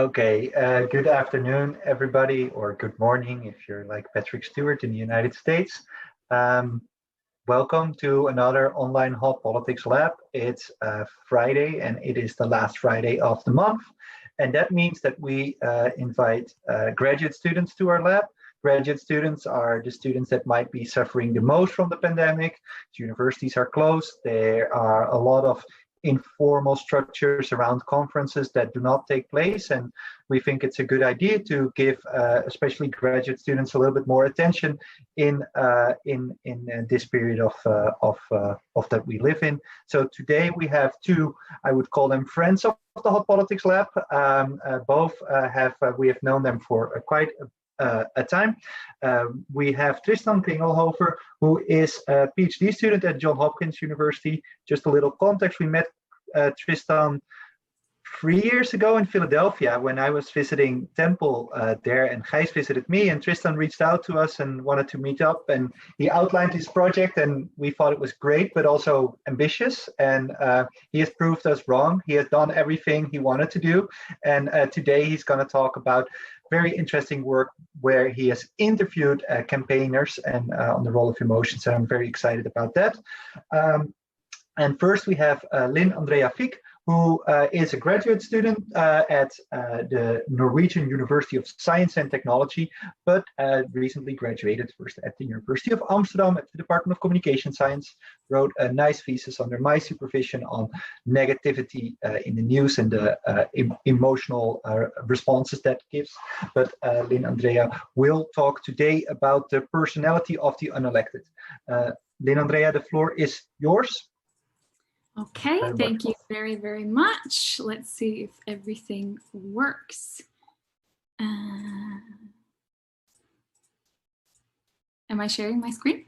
Okay, good afternoon, everybody, or good morning if you're like Patrick Stewart in the United States. Um, Welcome to another online Hot Politics Lab. It's Friday, and it is the last Friday of the month. And that means that we invite graduate students to our lab. Graduate students are the students that might be suffering the most from the pandemic. Universities are closed. There are a lot of informal structures around conferences that do not take place, and we think it's a good idea to give especially graduate students a little bit more attention in this period of that we live in. So today we have two, I would call them friends of the Hot Politics Lab. Both we have known them for quite a time. We have Tristan Klingelhöfer, who is a PhD student at Johns Hopkins University. Just a little context, we met Tristan 3 years ago in Philadelphia when I was visiting Temple there, and Gijs visited me, and Tristan reached out to us and wanted to meet up, and he outlined his project, and we thought it was great but also ambitious, and he has proved us wrong. He has done everything he wanted to do, and today he's going to talk about very interesting work where he has interviewed campaigners and on the role of emotions, and I'm very excited about that. And first we have Linn Andrea Vik, who is a graduate student at the Norwegian University of Science and Technology, but recently graduated first at the University of Amsterdam at the Department of Communication Science, wrote a nice thesis under my supervision on negativity in the news and the emotional responses that gives. But Linn Andrea will talk today about the personality of the unelected. Linn Andrea, the floor is yours. Okay, thank you very, very much. Let's see if everything works. Am I sharing my screen?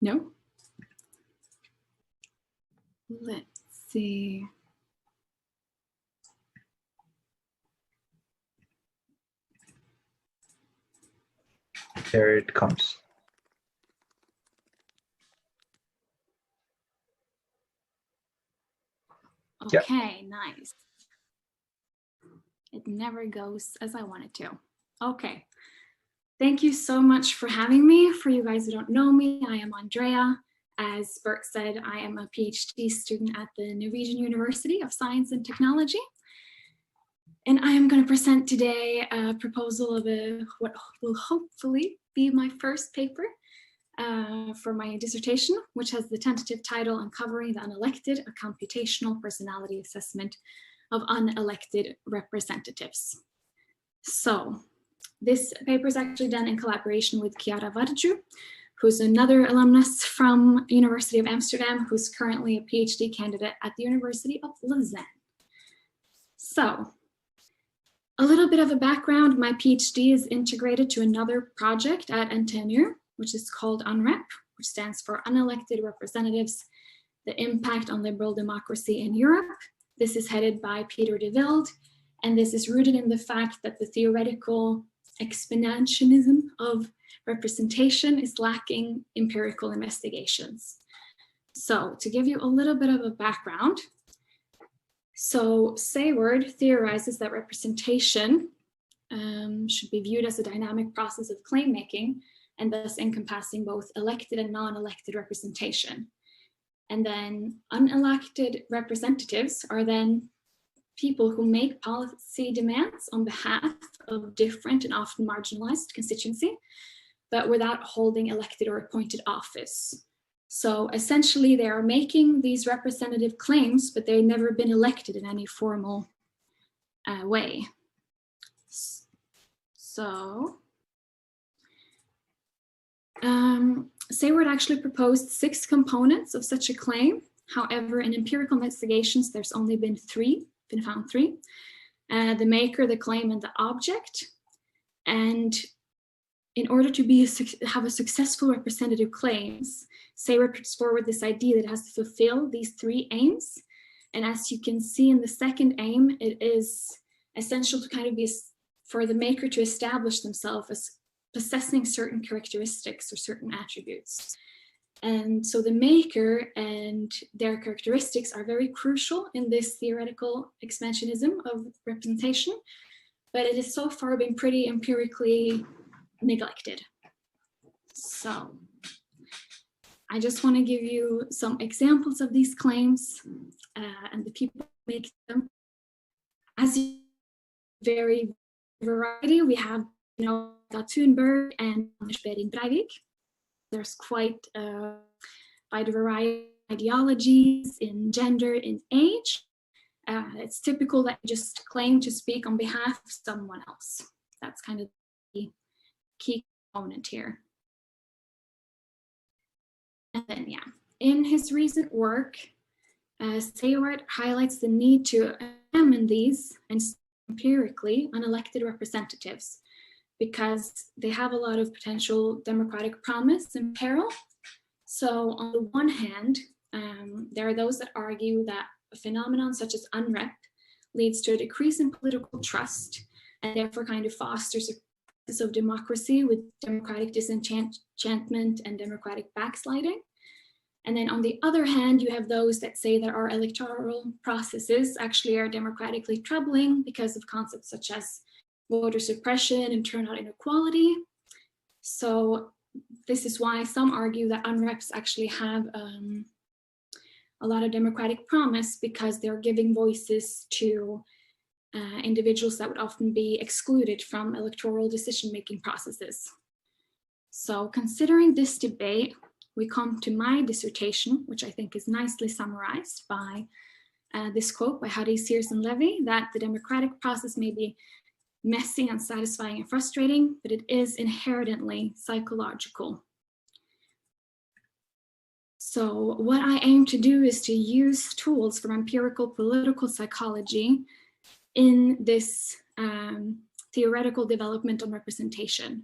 No? Let's see. There it comes. Okay, yep. Nice. It never goes as I want it to. Okay. Thank you so much for having me. For you guys who don't know me, I am Andrea. As Bert said, I am a PhD student at the Norwegian University of Science and Technology. And I am going to present today a proposal of what will hopefully be my first paper for my dissertation, which has the tentative title Uncovering the Unelected, a Computational Personality Assessment of Unelected Representatives. So this paper is actually done in collaboration with Chiara Varju, who's another alumnus from University of Amsterdam, who's currently a PhD candidate at the University of Lausanne. So a little bit of a background, my PhD is integrated to another project at NTNU, which is called UNREP, which stands for Unelected Representatives, the Impact on Liberal Democracy in Europe. This is headed by Peter de Wilde, and this is rooted in the fact that the theoretical exponentialism of representation is lacking empirical investigations. So to give you a little bit of a background, so Sayward theorizes that representation should be viewed as a dynamic process of claim making, and thus encompassing both elected and non-elected representation. And then unelected representatives are then people who make policy demands on behalf of different and often marginalized constituency, but without holding elected or appointed office. So essentially they are making these representative claims, but they've never been elected in any formal way. So, Sayward actually proposed 6 components of such a claim. However, in empirical investigations, there's only been found three. The maker, the claim, and the object. And in order to have a successful representative claims, Sayward puts forward this idea that it has to fulfill these 3 aims. And as you can see in the second aim, it is essential to kind of be for the maker to establish themselves as possessing certain characteristics or certain attributes. And so the maker and their characteristics are very crucial in this theoretical expansionism of representation, but it has so far been pretty empirically neglected. So I just want to give you some examples of these claims and the people who make them. As you very variety, we have, Thunberg and Breivik. There's quite a wide variety of ideologies in gender, in age. It's typical that you just claim to speak on behalf of someone else. That's kind of the key component here. And then, in his recent work, Seward highlights the need to examine these and empirically unelected representatives, because they have a lot of potential democratic promise and peril. So on the one hand, there are those that argue that a phenomenon such as unrep leads to a decrease in political trust and therefore kind of fosters a process of democracy with democratic disenchantment and democratic backsliding. And then on the other hand, you have those that say that our electoral processes actually are democratically troubling because of concepts such as voter suppression and turnout inequality. So this is why some argue that unreps actually have a lot of democratic promise, because they're giving voices to individuals that would often be excluded from electoral decision-making processes. So considering this debate, we come to my dissertation, which I think is nicely summarized by this quote by Hadi Searson-Levy, that the democratic process may be messy, unsatisfying, and frustrating, but it is inherently psychological. So what I aim to do is to use tools from empirical political psychology in this theoretical development on representation.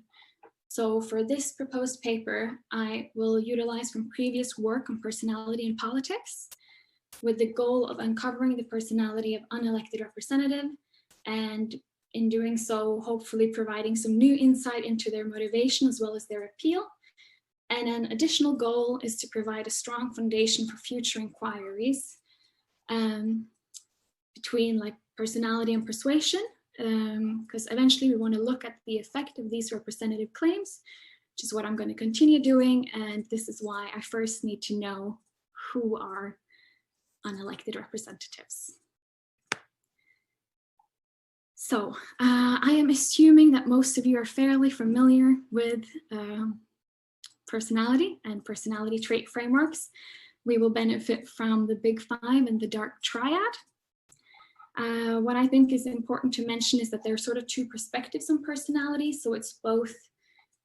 So for this proposed paper, I will utilize from previous work on personality and politics, with the goal of uncovering the personality of unelected representative, and in doing so, hopefully providing some new insight into their motivation as well as their appeal. And an additional goal is to provide a strong foundation for future inquiries between like personality and persuasion, because eventually we want to look at the effect of these representative claims, which is what I'm going to continue doing. And this is why I first need to know who are unelected representatives. So I am assuming that most of you are fairly familiar with personality and personality trait frameworks. We will benefit from the Big Five and the Dark Triad. What I think is important to mention is that there are sort of two perspectives on personality. So it's both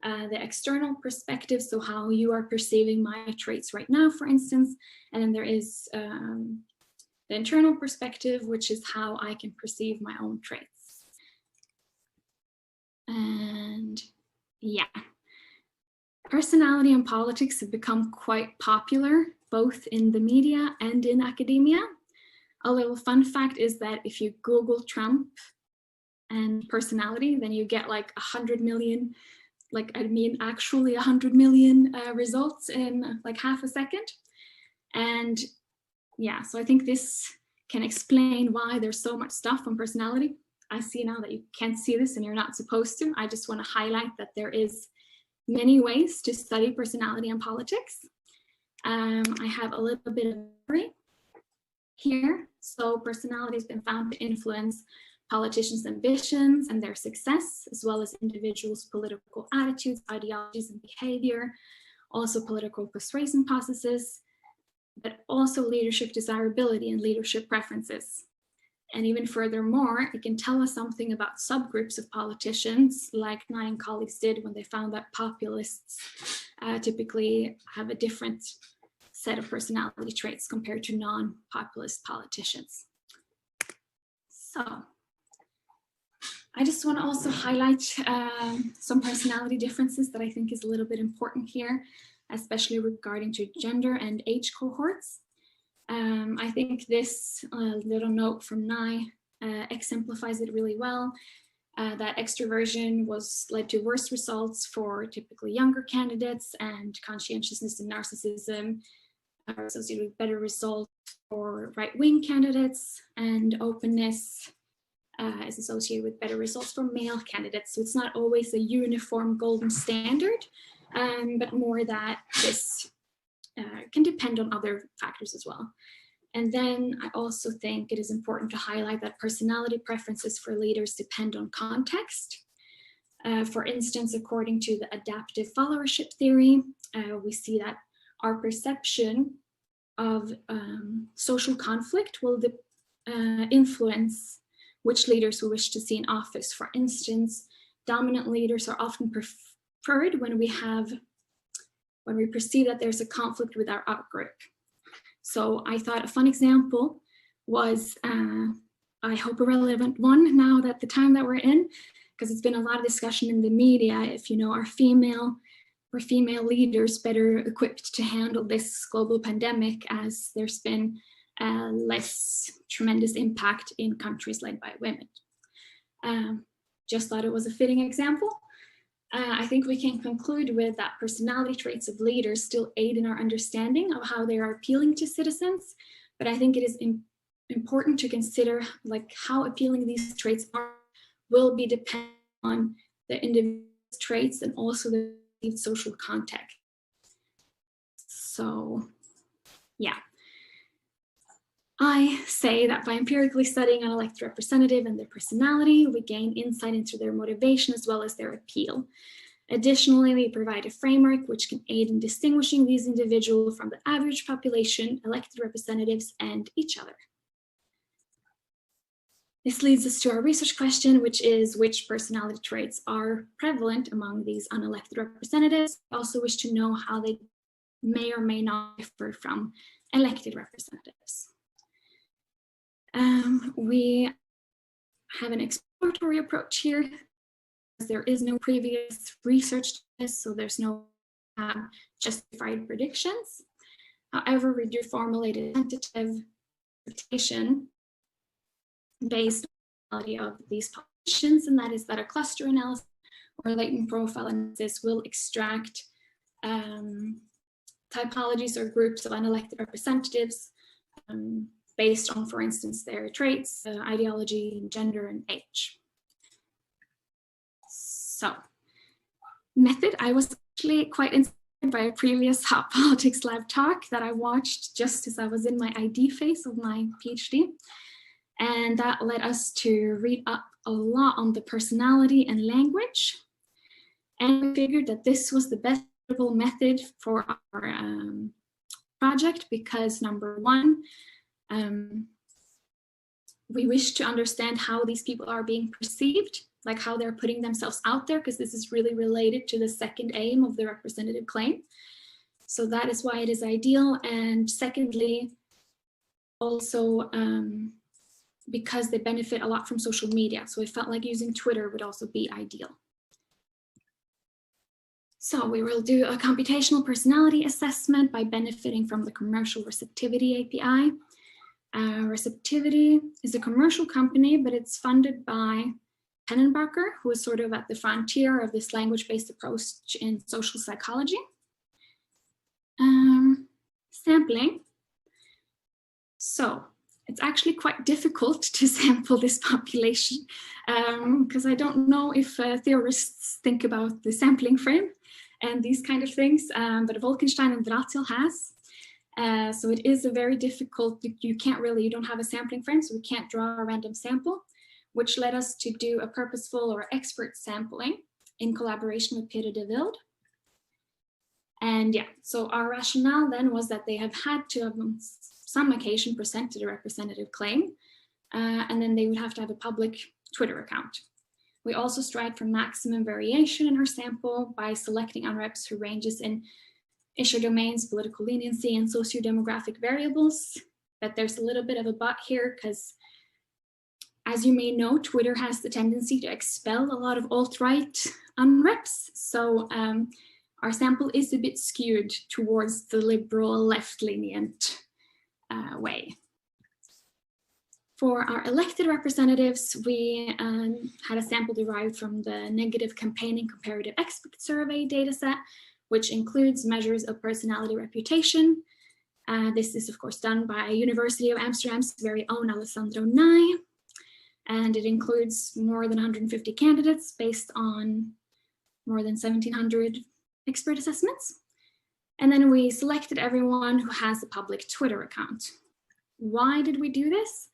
the external perspective, so how you are perceiving my traits right now, for instance, and then there is the internal perspective, which is how I can perceive my own traits. And personality and politics have become quite popular, both in the media and in academia. A little fun fact is that if you Google Trump and personality, then you get like 100 million, actually 100 million results in like half a second. And so I think this can explain why there's so much stuff on personality. I see now that you can't see this and you're not supposed to. I just want to highlight that there is many ways to study personality and politics. I have a little bit of memory here. So personality has been found to influence politicians' ambitions and their success, as well as individuals' political attitudes, ideologies, and behavior, also political persuasion processes, but also leadership desirability and leadership preferences. And even furthermore, it can tell us something about subgroups of politicians, like Nye and colleagues did when they found that populists typically have a different set of personality traits compared to non-populist politicians. So I just want to also highlight some personality differences that I think is a little bit important here, especially regarding to gender and age cohorts. I think this little note from Nye exemplifies it really well. that extroversion led to worse results for typically younger candidates, and conscientiousness and narcissism are associated with better results for right-wing candidates, and openness is associated with better results for male candidates. So it's not always a uniform golden standard, but more that this can depend on other factors as well. And then I also think it is important to highlight that personality preferences for leaders depend on context. For instance, according to the adaptive followership theory, we see that our perception of social conflict will influence which leaders we wish to see in office. For instance, dominant leaders are often preferred when we perceive that there's a conflict with our outgroup. So I thought a fun example was, I hope a relevant one now that the time that we're in, because it's been a lot of discussion in the media, if you know, are female leaders better equipped to handle this global pandemic, as there's been less tremendous impact in countries led by women. Just thought it was a fitting example. I think we can conclude with that personality traits of leaders still aid in our understanding of how they are appealing to citizens, but I think it is important to consider like how appealing these traits are will be dependent on the individual's traits and also the social context. So yeah, I say that by empirically studying an elected representative and their personality, we gain insight into their motivation as well as their appeal. Additionally, we provide a framework which can aid in distinguishing these individuals from the average population, elected representatives, and each other. This leads us to our research question, which is which personality traits are prevalent among these unelected representatives. We also wish to know how they may or may not differ from elected representatives. We have an exploratory approach here. There is no previous research to this, so there's no justified predictions. However, we do formulate a tentative interpretation based on the quality of these populations, and that is that a cluster analysis or latent profile analysis will extract typologies or groups of unelected representatives based on, for instance, their traits, ideology, gender, and age. So, method, I was actually quite inspired by a previous Hot Politics Lab talk that I watched just as I was in my ID phase of my PhD. And that led us to read up a lot on the personality and language. And we figured that this was the best method for our project because, number one, we wish to understand how these people are being perceived, like how they're putting themselves out there, because this is really related to the second aim of the representative claim. So that is why it is ideal. And secondly, also because they benefit a lot from social media. So we felt like using Twitter would also be ideal. So we will do a computational personality assessment by benefiting from the commercial receptivity API. Receptivity is a commercial company, but it's funded by Pennenbacher, who is sort of at the frontier of this language-based approach in social psychology. Sampling. So it's actually quite difficult to sample this population because I don't know if theorists think about the sampling frame and these kind of things, but Wolkenstein and Dratil has. So it is a very difficult, you don't have a sampling frame, so we can't draw a random sample, which led us to do a purposeful or expert sampling in collaboration with Peter de Wilde. And yeah, so our rationale then was that they have had to have on some occasion presented a representative claim, and then they would have to have a public Twitter account. We also strive for maximum variation in our sample by selecting unreps who ranges in issue domains, political leniency, and socio-demographic variables. But there's a little bit of a but here because, as you may know, Twitter has the tendency to expel a lot of alt-right unreps. So our sample is a bit skewed towards the liberal left-lenient way. For our elected representatives, we had a sample derived from the Negative Campaigning Comparative Expert Survey dataset, which includes measures of personality reputation. This is, of course, done by University of Amsterdam's very own Alessandro Nai, and it includes more than 150 candidates based on more than 1,700 expert assessments. And then we selected everyone who has a public Twitter account. Why did we do this?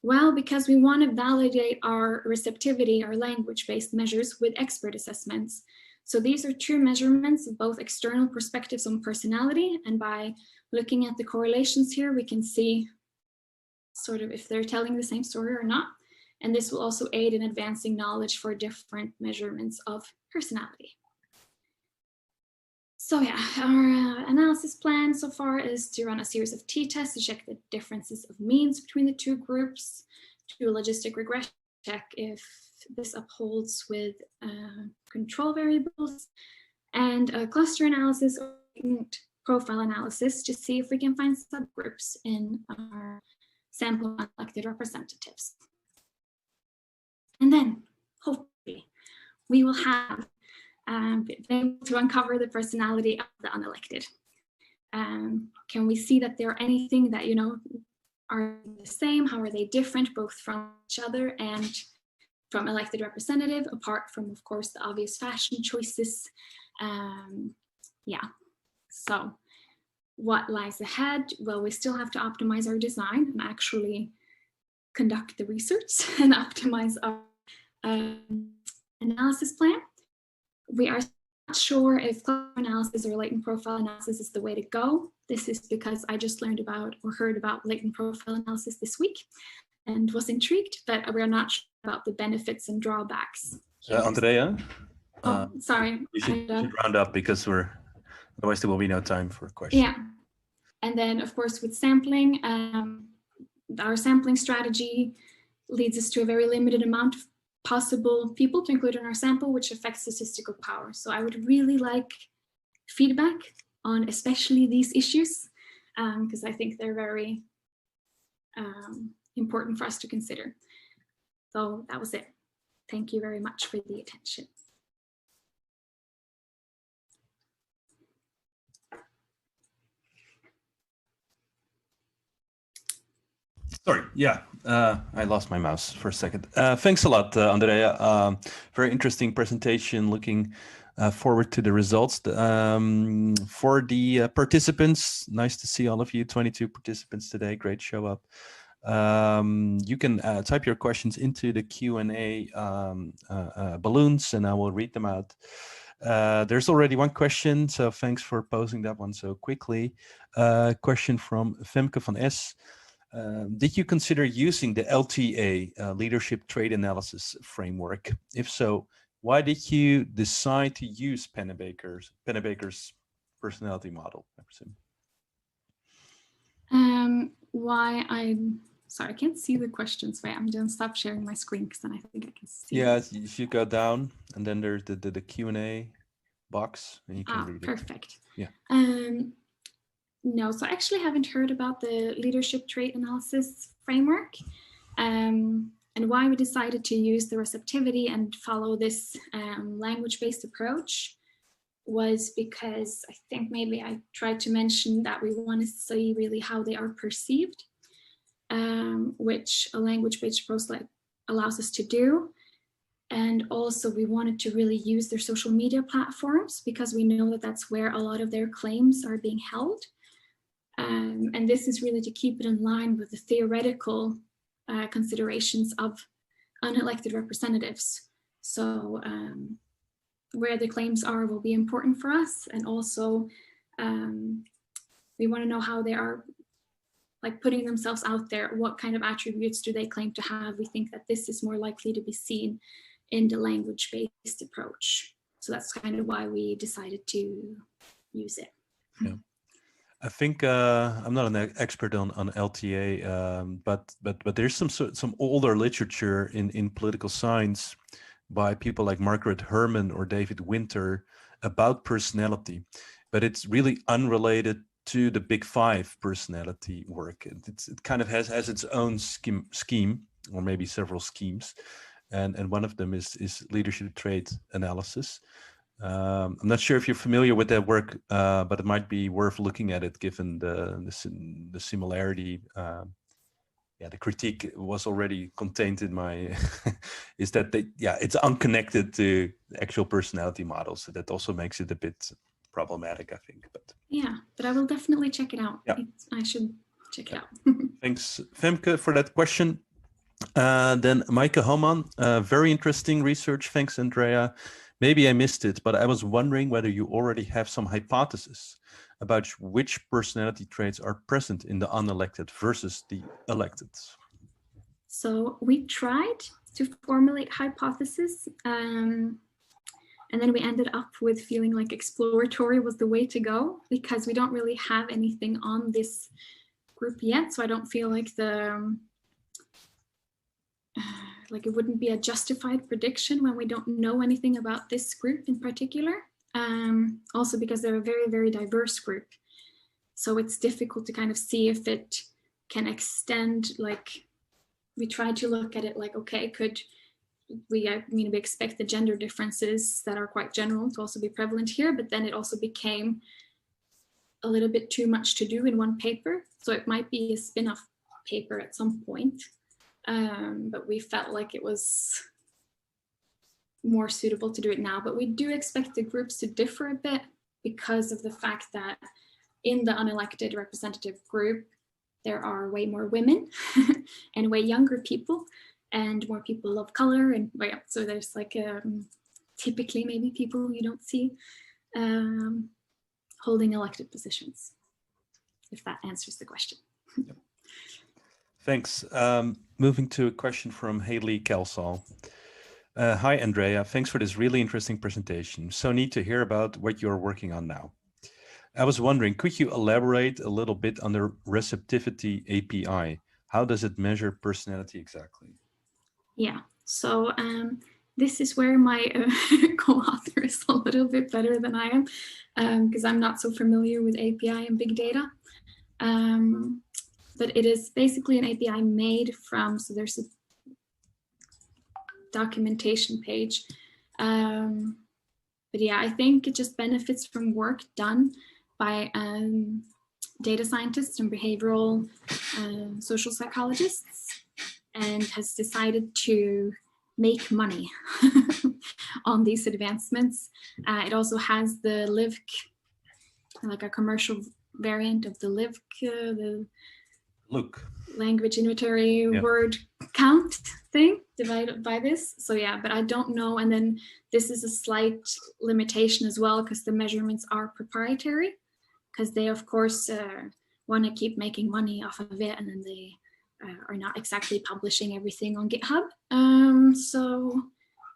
Well, because we want to validate our receptivity, our language-based measures with expert assessments. So these are true measurements of both external perspectives on personality, and by looking at the correlations here, we can see sort of if they're telling the same story or not. And this will also aid in advancing knowledge for different measurements of personality. So yeah, our analysis plan so far is to run a series of t-tests to check the differences of means between the two groups, do a logistic regression check if this upholds with control variables, and a cluster analysis or profile analysis to see if we can find subgroups in our sample of elected representatives. And then, hopefully, we will have been able to uncover the personality of the unelected. Can we see that there are anything that, you know, are the same? How are they different, both from each other and from elected representative, apart from, of course, the obvious fashion choices? Yeah, so what lies ahead? Well, we still have to optimize our design and actually conduct the research and optimize our analysis plan. We are not sure if cluster analysis or latent profile analysis is the way to go. This is because I just learned about or heard about latent profile analysis this week and was intrigued, but we're not sure about the benefits and drawbacks. Andrea? Oh, sorry. You should round up because otherwise there will be no time for questions. Yeah. And then, of course, with sampling, our sampling strategy leads us to a very limited amount of possible people to include in our sample, which affects statistical power. So I would really like feedback on especially these issues, because I think they're very important for us to consider. So that was it. Thank you very much for the attention. Sorry, yeah, I lost my mouse for a second. Thanks a lot, Andrea. Very interesting presentation, looking forward to the results. For the participants, nice to see all of you, 22 participants today, great show up. You can type your questions into the Q&A balloons and I will read them out. There's already one question, so thanks for posing that one so quickly. Question from Femke van S. Did you consider using the LTA, Leadership Trait Analysis framework? If so, why did you decide to use Pennebaker's personality model? Sorry, I can't see the questions. Wait, I'm gonna stop sharing my screen because then I think I can see. Yeah, if you go down and then there's the Q&A box and you can read it. Perfect. Yeah. No, so I actually haven't heard about the leadership trait analysis framework, and why we decided to use the receptivity and follow this language-based approach was because I think maybe I tried to mention that we want to see really how they are perceived, which a language-based approach allows us to do. And also we wanted to really use their social media platforms because we know that that's where a lot of their claims are being held. And this is really to keep it in line with the theoretical considerations of unelected representatives. So where the claims are will be important for us. And also we want to know how they are like putting themselves out there. What kind of attributes do they claim to have? We think that this is more likely to be seen in the language-based approach. So that's kind of why we decided to use it. Yeah. I think I'm not an expert on LTA, but there's some older literature in political science by people like Margaret Herman or David Winter about personality, but it's really unrelated to the Big Five personality work. It kind of has its own scheme, or maybe several schemes, and one of them is leadership trait analysis. I'm not sure if you're familiar with that work, but it might be worth looking at it given the similarity. The critique was already contained in my is that it's unconnected to actual personality models. So that also makes it a bit problematic, I think. But I will definitely check it out. Yeah. I should check it out. Thanks, Femke, for that question. Then Maaike Homan, very interesting research. Thanks, Andrea. Maybe I missed it, but I was wondering whether you already have some hypothesis about which personality traits are present in the unelected versus the elected. So we tried to formulate hypotheses, and then we ended up with feeling like exploratory was the way to go, because we don't really have anything on this group yet. So I don't feel like it wouldn't be a justified prediction when we don't know anything about this group in particular. Also because they're a very, very diverse group. So it's difficult to kind of see if it can extend, like we tried to look at it like, okay, could we, we expect the gender differences that are quite general to also be prevalent here, but then it also became a little bit too much to do in one paper. So it might be a spin-off paper at some point. But we felt like it was more suitable to do it now. But we do expect the groups to differ a bit because of the fact that in the unelected representative group, there are way more women and way younger people and more people of color. And so there's like typically maybe people you don't see holding elected positions, if that answers the question. Yep. Thanks. Moving to a question from Haley Kelsall. Hi, Andrea. Thanks for this really interesting presentation. So neat to hear about what you're working on now. I was wondering, could you elaborate a little bit on the receptivity API? How does it measure personality exactly? Yeah, so this is where my co-author is a little bit better than I am, because I'm not so familiar with API and big data. But it is basically an API made from, so there's a documentation page. But yeah, I think it just benefits from work done by data scientists and behavioral social psychologists, and has decided to make money on these advancements. It also has the LIVC, like a commercial variant of the LIVC, the language inventory word count thing divided by this. So yeah, but I don't know. And then this is a slight limitation as well, because the measurements are proprietary, because they of course want to keep making money off of it, and then they are not exactly publishing everything on GitHub. So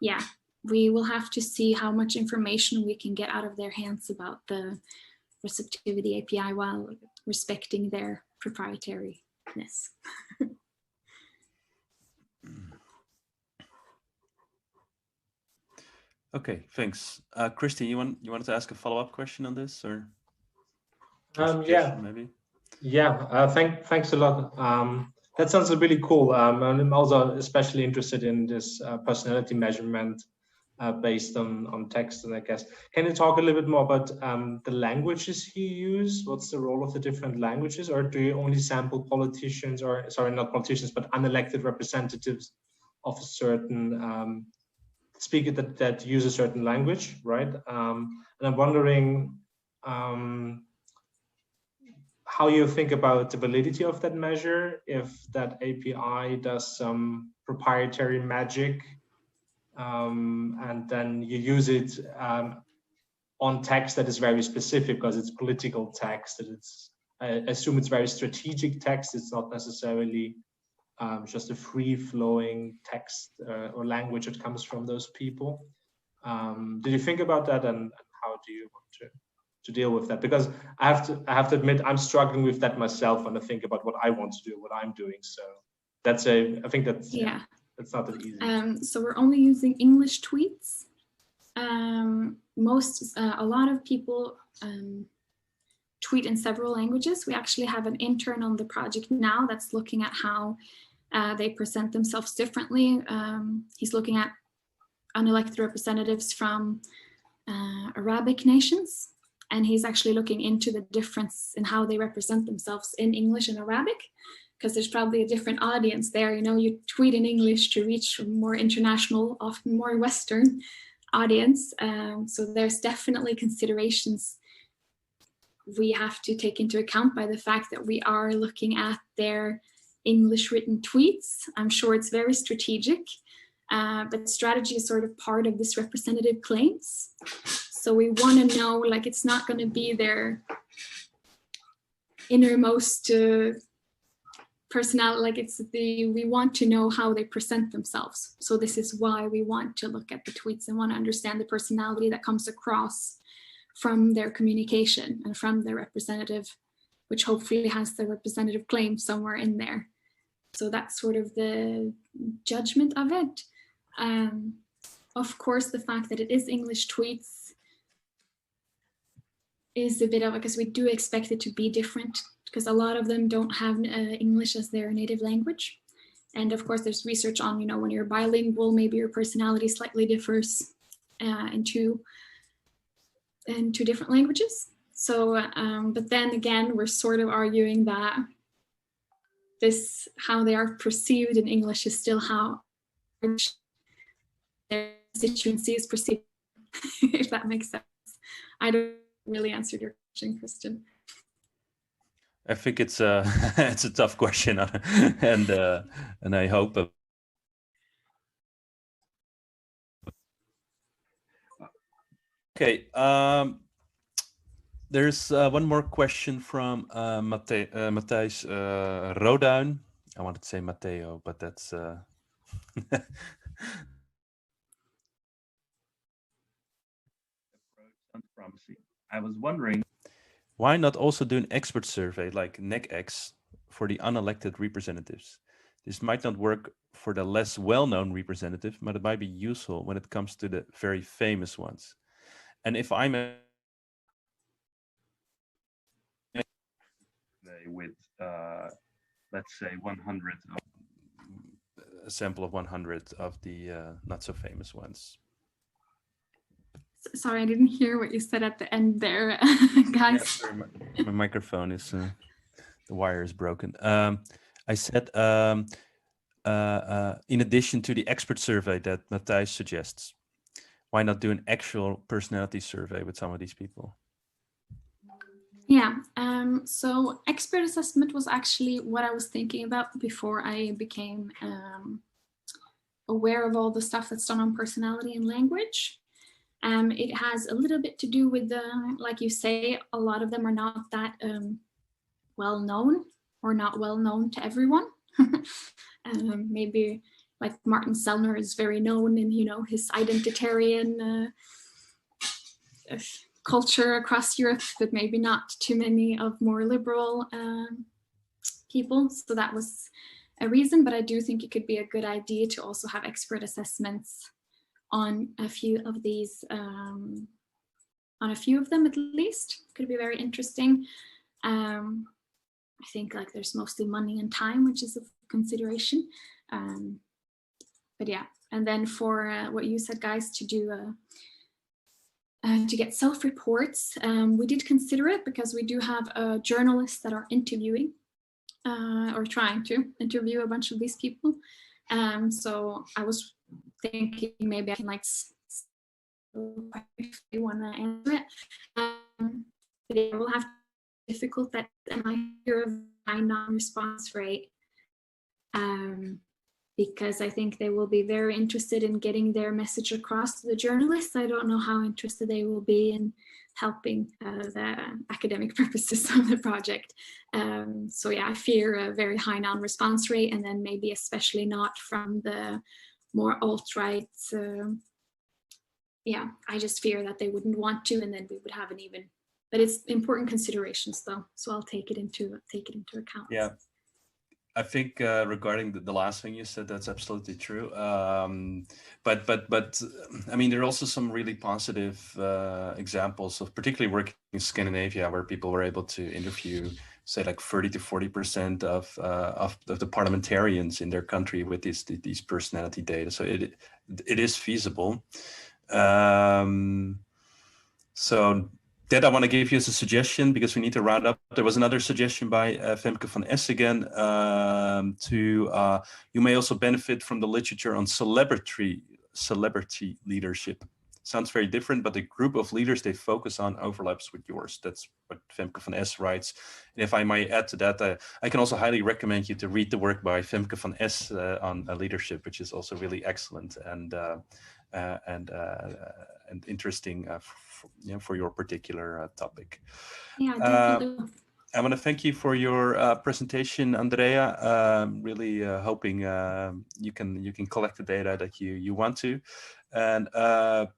yeah, we will have to see how much information we can get out of their hands about the receptivity API while respecting their proprietariness. Okay, thanks. Christy, you wanted to ask a follow-up question on this, or? Yeah, maybe. Yeah, thanks a lot. That sounds really cool. And I'm also especially interested in this personality measurement based on text, and I guess. Can you talk a little bit more about the languages you use? What's the role of the different languages? Or do you only sample politicians, or sorry, not politicians, but unelected representatives of a certain speaker that use a certain language, right? And I'm wondering how you think about the validity of that measure, if that API does some proprietary magic, and then you use it on text that is very specific because it's political text, that it's, I assume it's very strategic text. It's not necessarily just a free-flowing text or language that comes from those people. Did you think about that, and how do you want to deal with that? Because I have to admit, I'm struggling with that myself when I think about what I want to do, what I'm doing. So that's I think that's that's not that easy. So we're only using English tweets. A lot of people tweet in several languages. We actually have an intern on the project now that's looking at how they present themselves differently. He's looking at unelected representatives from Arabic nations, and he's actually looking into the difference in how they represent themselves in English and Arabic, because there's probably a different audience there. You know, you tweet in English to reach a more international, often more Western audience. So there's definitely considerations we have to take into account by the fact that we are looking at their English written tweets. I'm sure it's very strategic, but strategy is sort of part of this representative claims. So we want to know, like, it's not going to be their innermost personality, like we want to know how they present themselves. So this is why we want to look at the tweets and want to understand the personality that comes across from their communication and from their representative, which hopefully has the representative claim somewhere in there. So that's sort of the judgment of it. Of course, the fact that it is English tweets is a bit of, because we do expect it to be different, because a lot of them don't have English as their native language. And of course, there's research on, you know, when you're bilingual, maybe your personality slightly differs in two different languages. So, but then again, we're sort of arguing that this, how they are perceived in English is still how their constituency is perceived, if that makes sense. I don't really answer your question, Kristen. I think it's a it's a tough question, and I hope. Okay, there's one more question from Matthijs Roduin. I wanted to say Matteo, but that's. Sounds promising. I was wondering, why not also do an expert survey like NECX for the unelected representatives? This might not work for the less well-known representative, but it might be useful when it comes to the very famous ones. And if I'm with, let's say 100, a sample of 100 of the not so famous ones. Sorry, I didn't hear what you said at the end there, guys. Yeah, sorry, my microphone is, the wire is broken. I said, in addition to the expert survey that Matthijs suggests, why not do an actual personality survey with some of these people? Yeah, so expert assessment was actually what I was thinking about before I became aware of all the stuff that's done on personality and language. It has a little bit to do with the, like you say, a lot of them are not that well known, or not well known to everyone. Maybe like Martin Sellner is very known in, you know, his identitarian culture across Europe, but maybe not too many of more liberal people. So that was a reason, but I do think it could be a good idea to also have expert assessments on a few of these, on a few of them at least. Could be very interesting. I think like there's mostly money and time, which is a consideration. But yeah, and then for what you said, guys, to do to get self-reports, we did consider it because we do have journalists that are interviewing or trying to interview a bunch of these people. So I was thinking maybe I can like if you want to answer it, but it will have to be difficult that, and I hear of high non-response rate, because I think they will be very interested in getting their message across to the journalists. I don't know how interested they will be in helping the academic purposes of the project. So yeah, I fear a very high non-response rate, and then maybe especially not from the more alt-right. Yeah, I just fear that they wouldn't want to, and then we would have an even. But it's important considerations though, so I'll take it into account. Yeah. I think regarding the last thing you said, that's absolutely true. But I mean, there are also some really positive examples of particularly working in Scandinavia, where people were able to interview, say, like 30 to 40% of the parliamentarians in their country with these personality data. So it is feasible. So that I want to give you as a suggestion, because we need to round up. There was another suggestion by Femke van Es again, you may also benefit from the literature on celebrity leadership. Sounds very different, but the group of leaders they focus on overlaps with yours. That's what Femke van Es writes. And if I might add to that, I can also highly recommend you to read the work by Femke van Es on leadership, which is also really excellent and interesting for your particular topic. Yeah, definitely. I want to thank you for your presentation, Andrea. Really hoping you can collect the data that you want to. And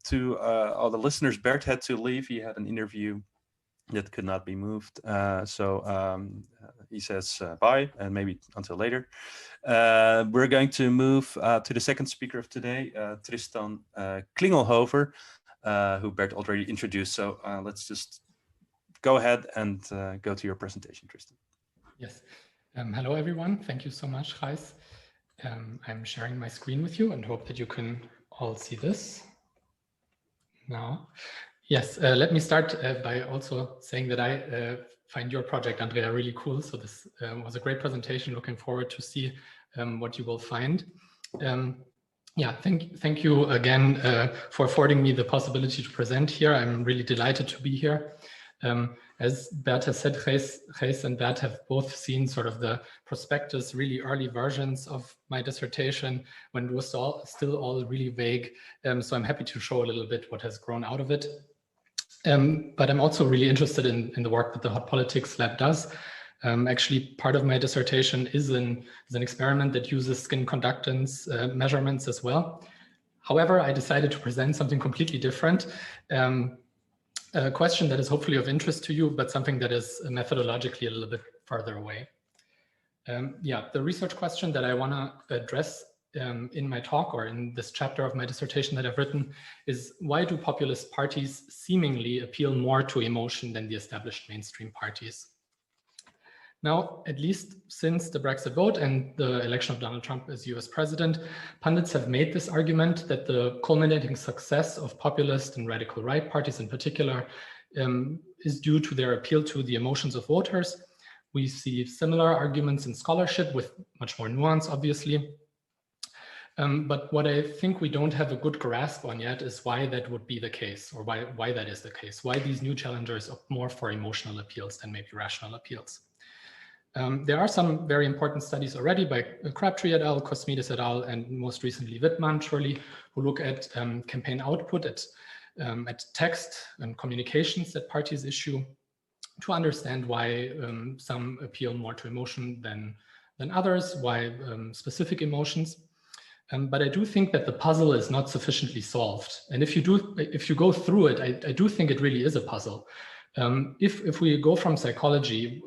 to all the listeners, Bert had to leave. He had an interview that could not be moved. So he says bye, and maybe until later. We're going to move to the second speaker of today, Tristan Klingelhöfer, who Bert already introduced. So let's just go ahead and go to your presentation, Tristan. Yes. Hello, everyone. Thank you so much, Gijs. I'm sharing my screen with you and hope that you can all see this now. Yes, let me start by also saying that I find your project, Andrea, really cool. So this was a great presentation. Looking forward to see what you will find. Yeah, thank you again for affording me the possibility to present here. I'm really delighted to be here. As Bert has said, Gijs and Bert have both seen sort of the prospectus, really early versions of my dissertation when it was still all really vague. So I'm happy to show a little bit what has grown out of it. But I'm also really interested in the work that the Hot Politics Lab does. Actually, part of my dissertation is an experiment that uses skin conductance measurements as well. However, I decided to present something completely different. A question that is hopefully of interest to you, but something that is methodologically a little bit further away. Yeah, the research question that I want to address in my talk or in this chapter of my dissertation that I've written is, why do populist parties seemingly appeal more to emotion than the established mainstream parties? Now, at least since the Brexit vote and the election of Donald Trump as US president, pundits have made this argument that the culminating success of populist and radical right parties in particular is due to their appeal to the emotions of voters. We see similar arguments in scholarship with much more nuance, obviously. But what I think we don't have a good grasp on yet is why that would be the case, or why that is the case, why these new challengers opt more for emotional appeals than maybe rational appeals. There are some very important studies already by Crabtree et al., Cosmides et al., and most recently Wittmann, surely, who look at campaign output, at text and communications that parties issue to understand why some appeal more to emotion than others, why specific emotions. But I do think that the puzzle is not sufficiently solved. And if you go through it, I do think it really is a puzzle. If we go from psychology,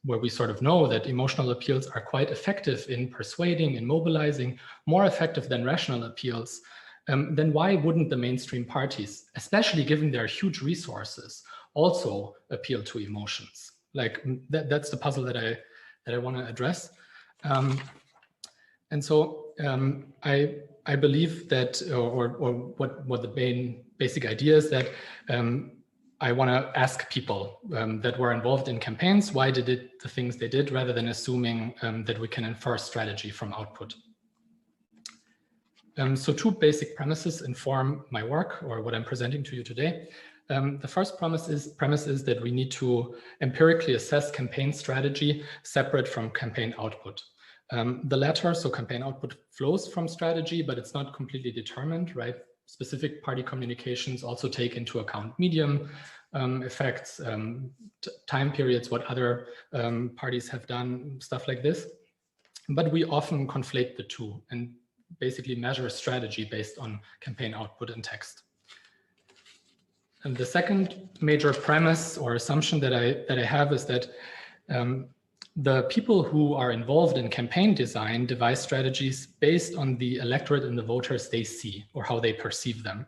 where we sort of know that emotional appeals are quite effective in persuading and mobilizing, more effective than rational appeals, then why wouldn't the mainstream parties, especially given their huge resources, also appeal to emotions? Like that's the puzzle that I want to address. And so I believe that, or what the main basic idea is that I want to ask people that were involved in campaigns, why did it the things they did, rather than assuming that we can infer strategy from output. So two basic premises inform my work, or what I'm presenting to you today. The first premise is that we need to empirically assess campaign strategy separate from campaign output. The latter, so campaign output, flows from strategy, but it's not completely determined, right? Specific party communications also take into account medium effects, time periods, what other parties have done, stuff like this. But we often conflate the two and basically measure strategy based on campaign output and text. And the second major premise or assumption that I have is that the people who are involved in campaign design devise strategies based on the electorate and the voters they see or how they perceive them.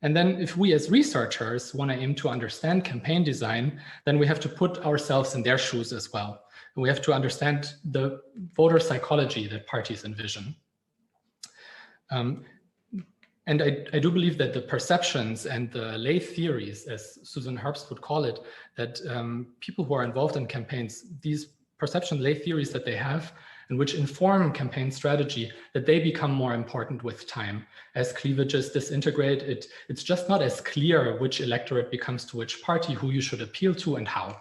And then if we as researchers want to aim to understand campaign design, then we have to put ourselves in their shoes as well. And we have to understand the voter psychology that parties envision. And I do believe that the perceptions and the lay theories, as Susan Herbst would call it, that people who are involved in campaigns, these perception lay theories that they have and which inform campaign strategy, that they become more important with time. As cleavages disintegrate, it's just not as clear which electorate becomes to which party, who you should appeal to and how.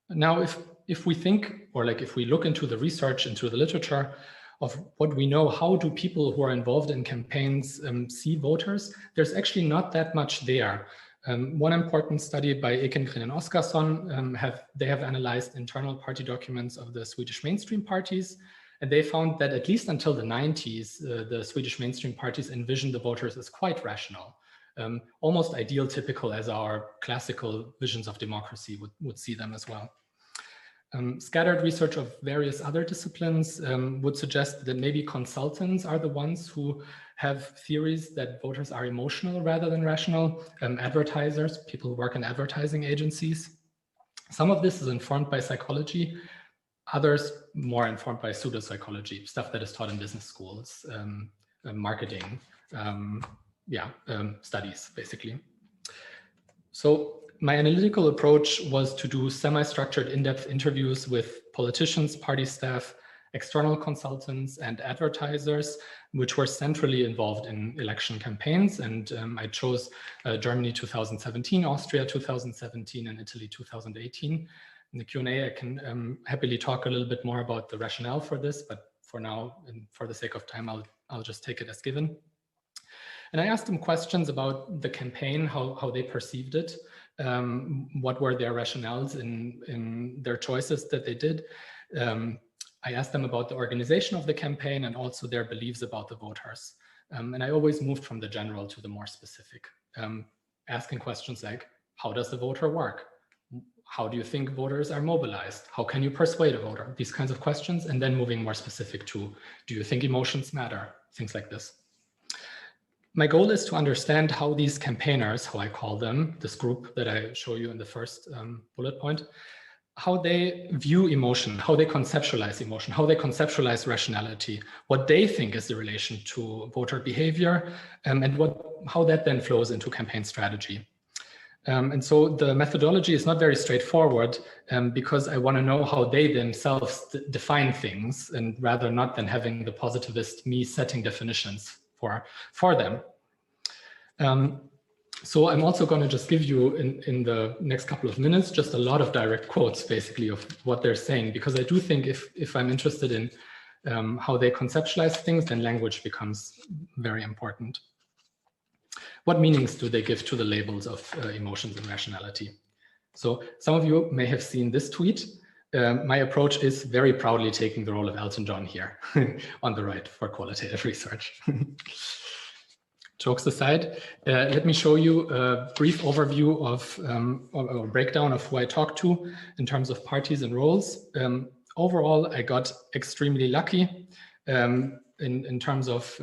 Now, if we think, or like if we look into the research, into the literature of what we know, how do people who are involved in campaigns see voters, there's actually not that much there. One important study by Ekengren and Oskarsson, they have analyzed internal party documents of the Swedish mainstream parties, and they found that at least until the 90s, the Swedish mainstream parties envisioned the voters as quite rational, almost ideal, typical as our classical visions of democracy would see them as well. Scattered research of various other disciplines would suggest that maybe consultants are the ones who have theories that voters are emotional rather than rational. Advertisers, people who work in advertising agencies. Some of this is informed by psychology, others more informed by pseudopsychology, stuff that is taught in business schools, marketing, studies, basically. So my analytical approach was to do semi-structured in-depth interviews with politicians, party staff, external consultants, and advertisers, which were centrally involved in election campaigns. And I chose Germany 2017, Austria 2017, and Italy 2018. In the Q&A, I can happily talk a little bit more about the rationale for this, but for now, and for the sake of time, I'll just take it as given. And I asked them questions about the campaign, how they perceived it, what were their rationales in their choices that they did. I asked them about the organization of the campaign and also their beliefs about the voters. And I always moved from the general to the more specific, asking questions like, how does the voter work? How do you think voters are mobilized? How can you persuade a voter? These kinds of questions, and then moving more specific to, do you think emotions matter? Things like this. My goal is to understand how these campaigners, how I call them, this group that I show you in the first bullet point, how they view emotion, how they conceptualize emotion, how they conceptualize rationality, what they think is the relation to voter behavior, and how that then flows into campaign strategy. And so the methodology is not very straightforward because I want to know how they themselves define things, and rather not than having the positivist me setting definitions for them. So I'm also going to just give you in the next couple of minutes just a lot of direct quotes basically of what they're saying, because I do think if I'm interested in how they conceptualize things, then language becomes very important. What meanings do they give to the labels of emotions and rationality? So some of you may have seen this tweet. My approach is very proudly taking the role of Elton John here on the right for qualitative research. Jokes aside, let me show you a brief overview of or breakdown of who I talked to in terms of parties and roles. Overall, I got extremely lucky in terms of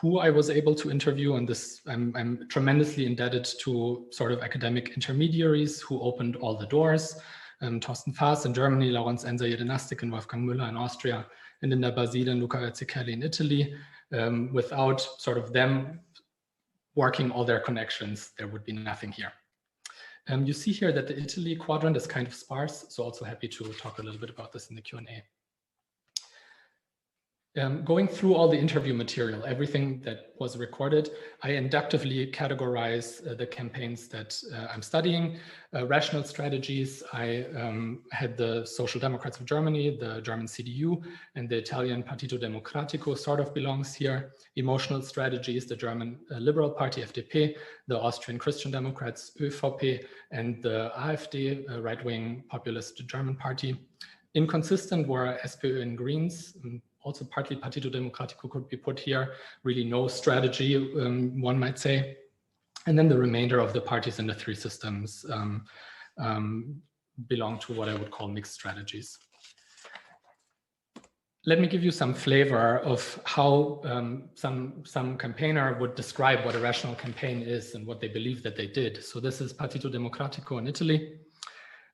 who I was able to interview, and this I'm tremendously indebted to sort of academic intermediaries who opened all the doors. Thorsten Faas in Germany, Laurence Enser Jedenastik and Wolfgang Müller in Austria, and Linda Basile and Luca Erzichelli in Italy. Without sort of them working all their connections, there would be nothing here. You see here that the Italy quadrant is kind of sparse, so also happy to talk a little bit about this in the Q&A. Going through all the interview material, everything that was recorded, I inductively categorize the campaigns that I'm studying. Rational strategies, I had the Social Democrats of Germany, the German CDU, and the Italian Partito Democratico sort of belongs here. Emotional strategies, the German Liberal Party, FDP, the Austrian Christian Democrats, ÖVP, and the AfD, right-wing populist German party. Inconsistent were SPÖ and Greens, also partly Partito Democratico could be put here, really no strategy, one might say. And then the remainder of the parties in the three systems, belong to what I would call mixed strategies. Let me give you some flavor of how some campaigner would describe what a rational campaign is and what they believe that they did. So this is Partito Democratico in Italy.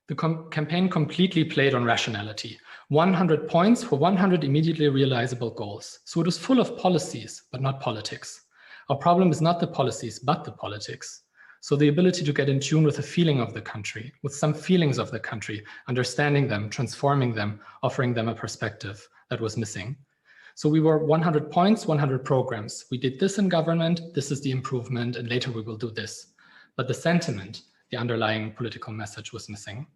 The campaign completely played on rationality. 100 points for 100 immediately realizable goals. So it was full of policies, but not politics. Our problem is not the policies, but the politics. So the ability to get in tune with the feeling of the country, with some feelings of the country, understanding them, transforming them, offering them a perspective that was missing. So we were 100 points, 100 programs. We did this in government, this is the improvement, and later we will do this. But the sentiment, the underlying political message was missing.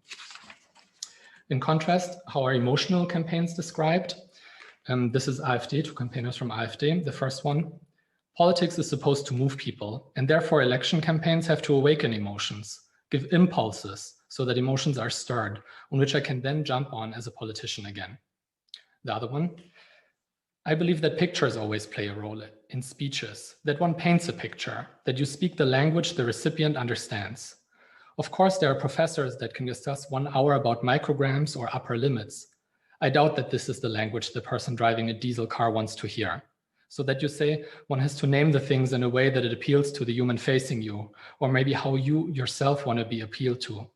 In contrast, how are emotional campaigns described? This is AfD, two campaigners from AfD. The first one, politics is supposed to move people, and therefore election campaigns have to awaken emotions, give impulses so that emotions are stirred, on which I can then jump on as a politician again. The other one, I believe that pictures always play a role in speeches, that one paints a picture, that you speak the language the recipient understands. Of course, there are professors that can discuss 1 hour about micrograms or upper limits. I doubt that this is the language the person driving a diesel car wants to hear. So that you say one has to name the things in a way that it appeals to the human facing you, or maybe how you yourself want to be appealed to.